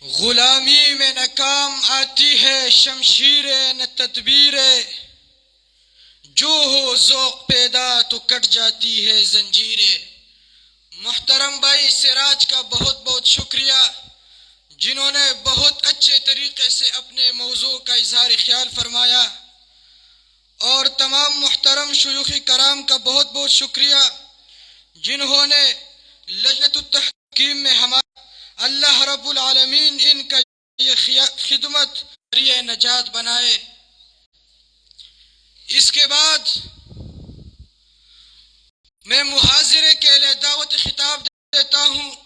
गुलामी में न काम आती है शमशीरें न तदबीरें, जो हो ज़ौक़ पैदा तो कट जाती है जंजीरें। मुहतरम भाई सिराज का बहुत बहुत शुक्रिया, जिन्होंने बहुत अच्छे तरीके से अपने मौजू का इज़हार ख्याल फरमाया। और तमाम मुहतरम शुयूख़ कराम का बहुत बहुत शुक्रिया, जिन्होंने लजनतुत तहकीम में हमारा अल्लाह रब्बुल आलमीन इनका ये खिदमत ये नजात बनाए। इसके बाद मैं मुहाजिरे के लिए दावत खिताब देता हूँ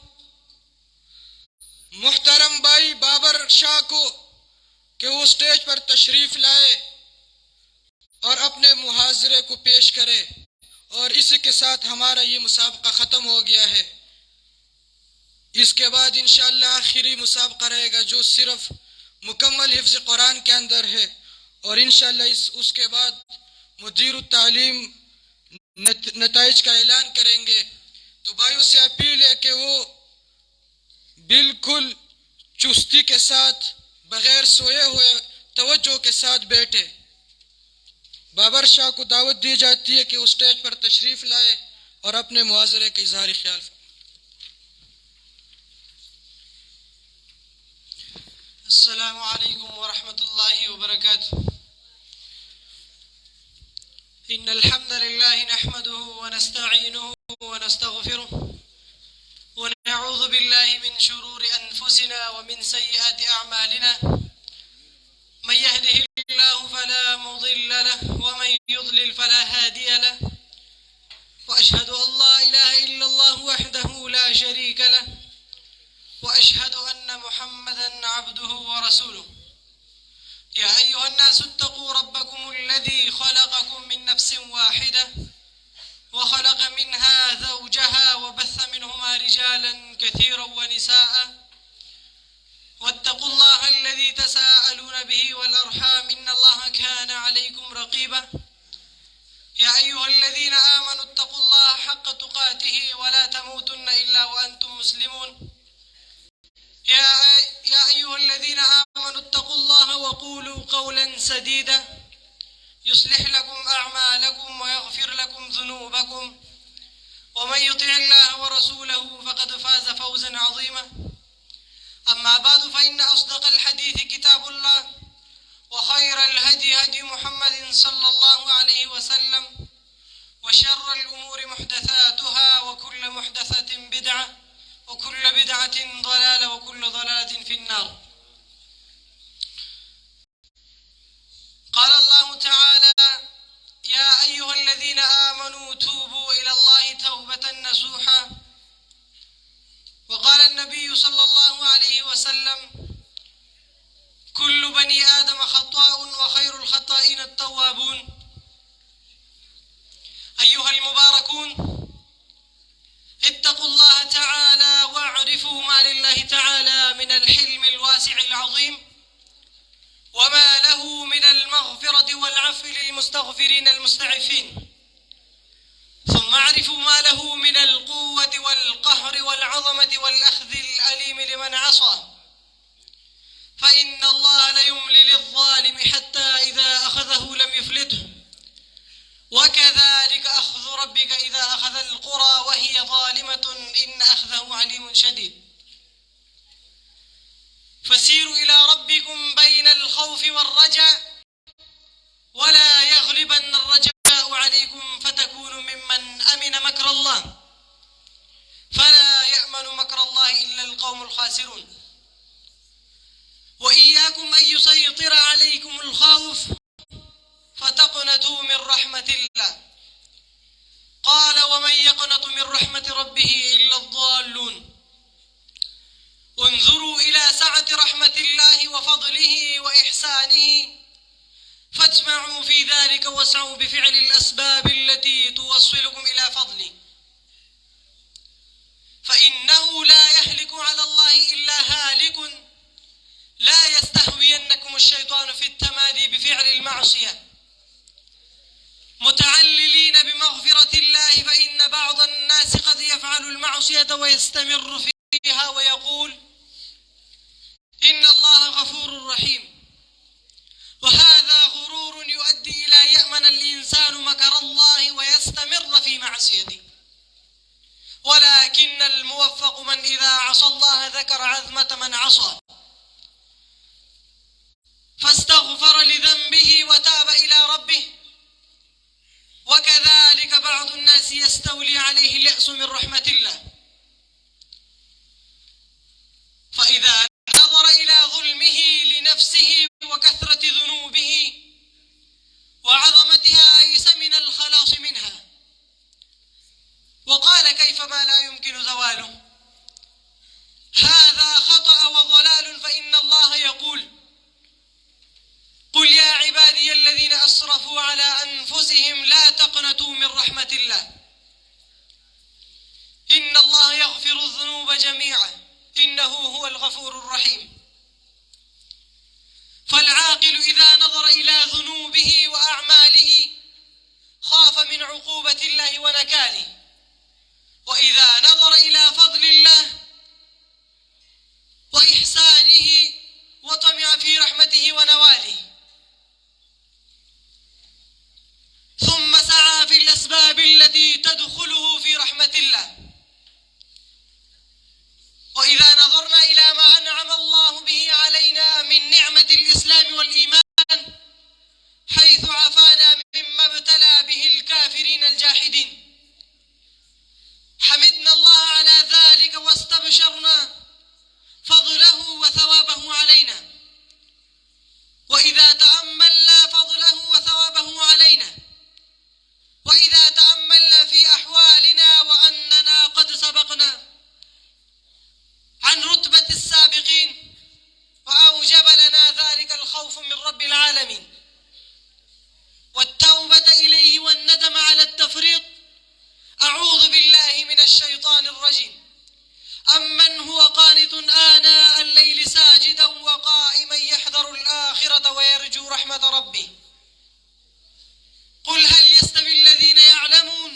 मुहतरम भाई बाबर शाह को कि वो स्टेज पर तशरीफ लाए और अपने मुहाजिरे को पेश करे। और इसी के साथ हमारा ये मुसाबका ख़त्म हो गया है। इसके बाद इंशाअल्लाह आखिरी मुसाबका रहेगा जो सिर्फ मुकम्मल हिफ्ज़ कुरान के अंदर है। और इंशाअल्लाह उसके बाद मुदीर तालीम नताइज का ऐलान करेंगे। तो भाइयों से अपील है कि वो बिल्कुल चुस्ती के साथ बगैर सोए हुए तवज्जो के साथ बैठे। बाबर शाह को दावत दी जाती है कि उस स्टेज पर तशरीफ लाए और अपने मुआज़रे के इज़हार ख्याल। अस्सलामु अलैकुम व रहमतुल्लाहि व बरकातुहू। इन्नल हम्दुलिल्लाहि नहमदुहु व नस्तईनुहु व नस्तगफिरुहु व नऊज़ु बिल्लाहि मिन शुरूरि अनफुसिना व मिन सय्यिआति अअमालिना। मन यहदिहिल्लाहु फला मुदिल्ल लहु व मन युद्लिल फला हादिय लहु। व अशहदु अल्ला इलाहा इल्लल्लाहु वहदहु ला शरीका लहु व अशहदु अन्न मुहम्मदन अब्दुहु व रसूलुहु। या अय्युहन्नासु इत्तक़ू रब्बकुमुल्लज़ी ख़लक़कुम मिन नफ्सिन वाहिदा व ख़लक़ मिन्हा ज़ौजहा व बस्स मिन्हुमा रिजालन कसीरन व निसाअ वत्तक़ुल्लाहा अल्लज़ी तसाअलून बिही वल अर्हाम इन्नल्लाहा काना अलैकुम रक़ीबा। या अय्युहल्लज़ीना आमनू इत्तक़ुल्लाहा हक़्क़ तुक़ातिही व ला तमूतुन्ना इल्ला व अंतुम मुस्लिमून। या अय्युहल्लज़ीना आमनू इत्तक़ुल्लाहा व क़ूलू क़ौलन सदीदा युस्लिह लकुम अअमालकुम व यग़फिर लकुम ज़ुनूबकुम व मन युतिइल्लाह व रसूलहु फ़क़द फ़ाज़ फ़ौज़न अज़ीमा। अम्मा बाद फ़इन्न अस्दक़ल हदीस किताबुल्लाह व ख़ैरल हदी हदी मुहम्मदिन सल्लल्लाहु अलैहि वसल्लम व शर्रल उमूरि मुहदसातुहा व कुल्लु मुहदसतिन बिदअह व कुल्लु बिदअतिन ज़लालह व कुल्लु ज़लालतिन फिन्नार। क़ाल अल्लाहु तआला या अय्युहल्लज़ीना आमनू तूबू इलल्लाहि तौबतन नसूहा। वक़ाल अन्नबिय्यु सल्लल्लाहु अलैहि वसल्लम कुल्लु बनी आदम ख़त्ताउन व ख़ैरुल ख़त्ताईन अत-तव्वाबून। अय्युहल मुबारकून इत्तक़ुल्लाह तआला वअरिफू मा लिल्लाहि तआला मिनल हिल्मिल वासिइल अज़ीम व मा लहू मिनल मग़फ़िरति वल अफ़्वि लिल मुस्तग़फ़िरीन अल मुस्तअफ़ीन। ثم اعرفوا ما له من القوة والقهر والعظمة والأخذ الأليم لمن عصى فإن الله ليملي للظالم حتى إذا أخذه لم يفلته وكذلك أخذ ربك إذا أخذ القرى وهي ظالمة إن أخذه عليم شديد. فسيروا إلى ربكم بين الخوف والرجاء ولا يغلبن الرجاء عليكم فتكونوا ممن أمن مكر الله فلا يأمن مكر الله إلا القوم الخاسرون. وإياكم أن يسيطر عليكم الخوف فتقنطوا من رحمة الله. قال ومن يقنط من رحمة ربه إلا الضالون. انظروا إلى سعة رحمة الله وفضله وإحسانه فاسمعوا في ذلك واسعوا بفعل الأسباب التي توصلكم إلى فضله فإنه لا يهلك على الله إلا هالك. لا يستهوينكم الشيطان في التمادي بفعل المعصية متعللين بمغفرة الله فإن بعض الناس قد يفعل المعصية ويستمر فيها ويقول إن الله غفور رحيم. وهذا غرور يؤدي إلى يأمن الإنسان مكر الله ويستمر في معصيته. ولكن الموفق من إذا عصى الله ذكر عظمة من عصى فاستغفر لذنبه وتاب إلى ربه. وكذلك بعض الناس يستولي عليه اليأس من رحمة الله، فإذا نظر إلى ظلمه لنفسه وكثرة ذنوبه وعظمتها أيس من الخلاص منها، وقال كيفما لا يمكن زواله. هذا خطأ وضلال، فإن الله يقول: قل يا عبادي الذين أسرفوا على أنفسهم لا تقنطوا من رحمة الله إن الله يغفر الذنوب جميعا إنه هو الغفور الرحيم. فالعاقل إذا نظر إلى ذنوبه وأعماله خاف من عقوبة الله ونكاله، وإذا نظر إلى فضل الله وإحسانه وطمع في رحمته ونواله، ثم سعى في الأسباب التي تدخله في رحمة الله. وإذا نظرنا إلى ما أنعم الله به علينا من نعمة الإسلام والإيمان، حيث عافانا مما ابتلى به الكافرين الجاحدين، حمدنا الله على ذلك واستبشرنا فضله وثوابه علينا. وإذا تأملنا فضله وثوابه علينا، وإذا تأملنا في أحوالنا وأننا قد سبقنا عن رتبة السابقين، وأوجب لنا ذلك الخوف من رب العالمين والتوبة إليه والندم على التفريط، أعوذ بالله من الشيطان الرجيم. أمن هو قانت آناء الليل ساجدا وقائما يحذر الآخرة ويرجو رحمة ربه، قل هل يستوي الذين يعلمون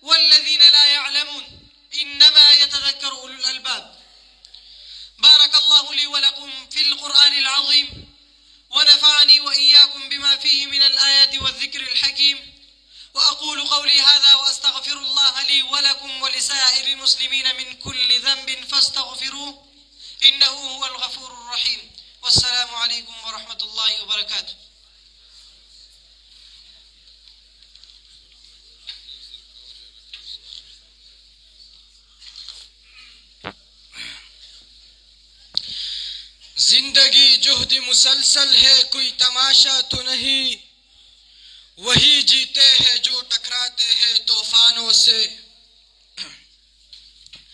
والذين لا يعلمون إنما يتذكر أولو الألباب. بارك الله لي ولكم في القرآن العظيم، ونفعني وإياكم بما فيه من الآيات والذكر الحكيم. وأقول قولي هذا وأستغفر الله لي ولكم ولسائر المسلمين من كل ذنب فاستغفروه إنه هو الغفور الرحيم. والسلام عليكم ورحمة الله وبركاته. जिंदगी जुहद मुसलसल है, कोई तमाशा तो नहीं, वही जीते हैं जो